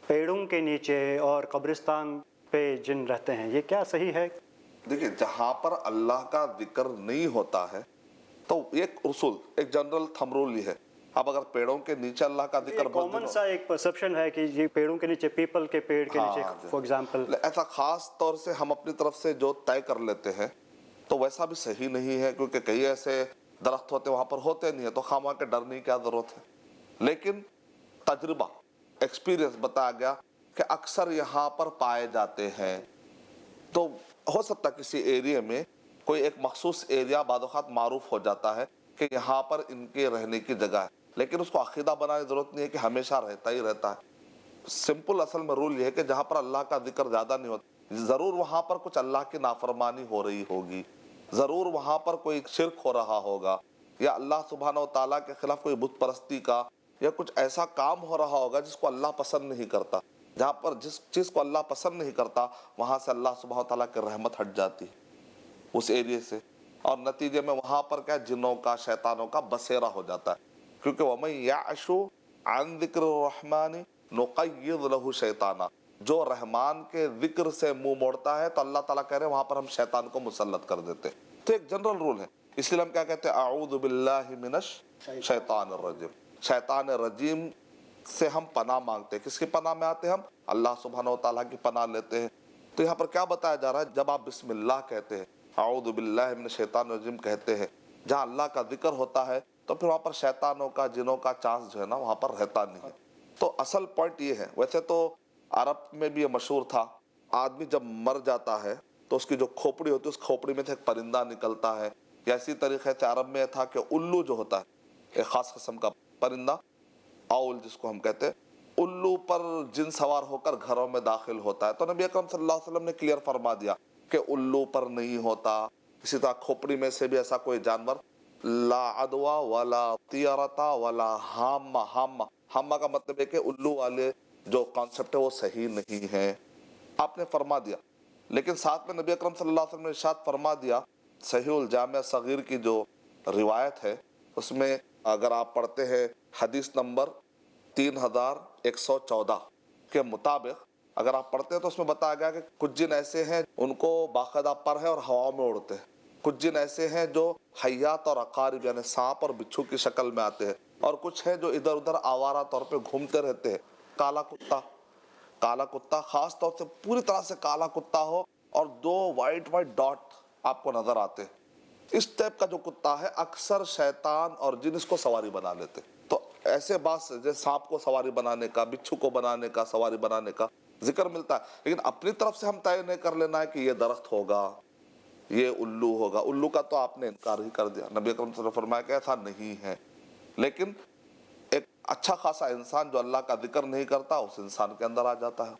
पेड़ों के नीचे और कब्रिस्तान पे जिन रहते हैं, ये क्या सही है? देखिए, जहां पर अल्लाह का जिक्र नहीं होता है तो एक उसूल, एक जनरल थंब रूल ये है, अब अगर पेड़ों के नीचे अल्लाह का ये जिक्र बहुत कॉमन दिनों, सा एक परसेप्शन है कि ये पेड़ों के नीचे, पीपल के पेड़ के नीचे हाँ, फॉर एग्जांपल। ऐसा खास तौर से हम अपनी तरफ से जो तय कर लेते हैं तो वैसा भी सही नहीं है, क्योंकि कई ऐसे दरख्त होते वहां पर होते नहीं है, तो खामा के डरने की क्या जरूरत है। लेकिन तजुर्बा, एक्सपीरियंस बताया गया कि अक्सर यहाँ पर पाए जाते हैं। तो हो सकता है किसी एरिया में कोई एक मखसूस एरिया बादौखात मारूफ हो जाता है कि यहाँ पर इनके रहने की जगह है, लेकिन उसको अकीदा बनाने की जरूरत नहीं है कि हमेशा रहता ही रहता है। सिंपल असल में रूल ये है कि जहाँ पर अल्लाह का जिक्र ज्यादा नहीं होता, जरूर वहां पर कुछ अल्लाह की नाफरमानी हो रही होगी, जरूर वहां पर कोई शिर्क हो रहा होगा, या अल्लाह सुब्हान व तआला के खिलाफ कोई बुत परस्ती का या कुछ ऐसा काम हो रहा होगा जिसको अल्लाह पसंद नहीं करता। जहाँ पर जिस चीज को अल्लाह पसंद नहीं करता वहां से अल्लाह सुब्हान व तआला की रहमत हट जाती है उस एरिया से, और नतीजे में वहां पर क्या जिन्नों का, शैतानों का बसेरा हो जाता है। क्योंकि वमन यअशु अन ज़िक्र रहमानी नुक़य्यिद लहू शैताना, जो रहमान के जिक्र से मुंह मोड़ता है तो अल्लाह ताला कह रहे हैं वहां पर हम शैतान को मुसल्लत कर देते हैं। तो एक जनरल रूल है, इसलिए हम क्या कहते हैं, अऊज़ु बिल्लाहि मिनश शैतानिर रजीम, शैतान रजीम से हम पनाह मांगते हैं। किसकी पनाह में आते हैं हम? अल्लाह सुब्हानहू व तआला की पनाह लेते हैं। तो यहाँ पर क्या बताया जा रहा है, जब आप बिस्मिल्लाह कहते हैं, अऊज़ु बिल्लाहि मिनश शैतानिर रजीम कहते हैं, जहाँ अल्लाह का जिक्र होता है तो फिर वहाँ पर शैतानों का, जिनों का चांस जो है ना वहाँ पर रहता नहीं है। तो असल पॉइंट ये है, वैसे तो अरब में भी ये मशहूर था, आदमी जब मर जाता है तो उसकी जो खोपड़ी होती है उस खोपड़ी में से एक परिंदा निकलता है, या इसी तरीके से अरब में था कि उल्लू जो होता है एक खास किस्म का परिंदा, आउल जिसको हम कहते हैं, उल्लू पर जिन सवार होकर घरों में दाखिल होता है। तो नबी अकरम सल्लल्लाहु अलैहि वसल्लम ने क्लियर फरमा दिया कि उल्लू पर नहीं होता। इसी तरह खोपड़ी में से भी ऐसा कोई जानवर, ला अदवा वला तियरता वला हामा, हामा, हामा का मतलब है कि उल्लू वाले जो कॉन्सेप्ट है वो सही नहीं है, आपने फरमा दिया। लेकिन साथ में नबी अकरम सल्लल्लाहु अलैहि वसल्लम ने इरशाद फरमा दिया, सहीहुल जामिया सगीर की जो रिवायत है उसमें अगर आप पढ़ते हैं हदीस नंबर 3114 के मुताबिक अगर आप पढ़ते हैं तो उसमें बताया गया कि कुछ जिन ऐसे हैं उनको बाकायदा पर है और हवा में उड़ते हैं, कुछ जिन ऐसे हैं जो हयात और अकारिब यानी सांप और बिच्छू की शक्ल में आते हैं, और कुछ है जो इधर उधर आवारा तौर पे घूमते रहते हैं। काला कुत्ता, काला कुत्ता खास तौर से पूरी तरह से काला कुत्ता हो और दो वाइट वाइट डॉट आपको नजर आते हैं, इस टाइप का जो कुत्ता है अक्सर शैतान और जिन इसको सवारी बना लेते। तो ऐसे बात जैसे सांप को सवारी बनाने का, बिच्छू को बनाने का, सवारी बनाने का जिक्र मिलता है, लेकिन अपनी तरफ से हम तय नहीं कर लेना है कि ये दरख्त होगा, ये उल्लू होगा। उल्लू का तो आपने इनकार ही कर दिया, नबी अकरम सल्लल्लाहु अलैहि वसल्लम ने फरमाया कि ऐसा नहीं है। लेकिन एक अच्छा खासा इंसान जो अल्लाह का जिक्र नहीं करता उस इंसान के अंदर आ जाता है।